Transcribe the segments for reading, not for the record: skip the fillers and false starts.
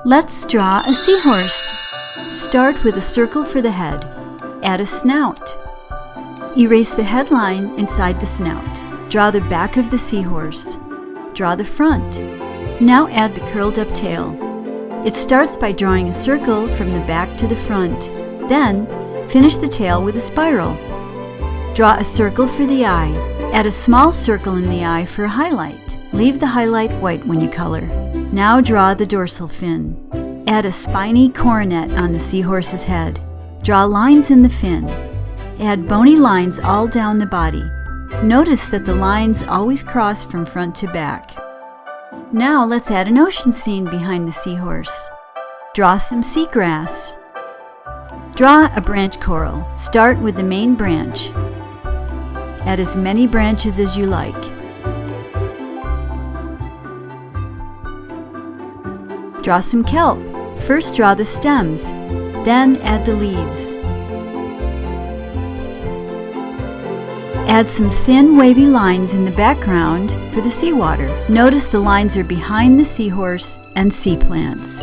Let's draw a seahorse. Start with a circle for the head. Add a snout. Erase the headline inside the snout. Draw the back of the seahorse. Draw the front. Now add the curled up tail. It starts by drawing a circle from the back to the front. Then, finish the tail with a spiral. Draw a circle for the eye. Add a small circle in the eye for a highlight. Leave the highlight white when you color. Now draw the dorsal fin. Add a spiny coronet on the seahorse's head. Draw lines in the fin. Add bony lines all down the body. Notice that the lines always cross from front to back. Now let's add an ocean scene behind the seahorse. Draw some seagrass. Draw a branch coral. Start with the main branch. Add as many branches as you like. Draw some kelp. First draw the stems, then add the leaves. Add some thin wavy lines in the background for the seawater. Notice the lines are behind the seahorse and sea plants.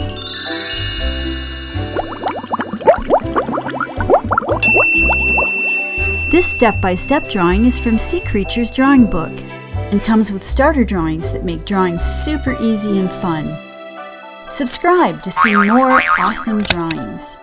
This step-by-step drawing is from Sea Creatures Drawing Book and comes with starter drawings that make drawing super easy and fun. Subscribe to see more awesome drawings.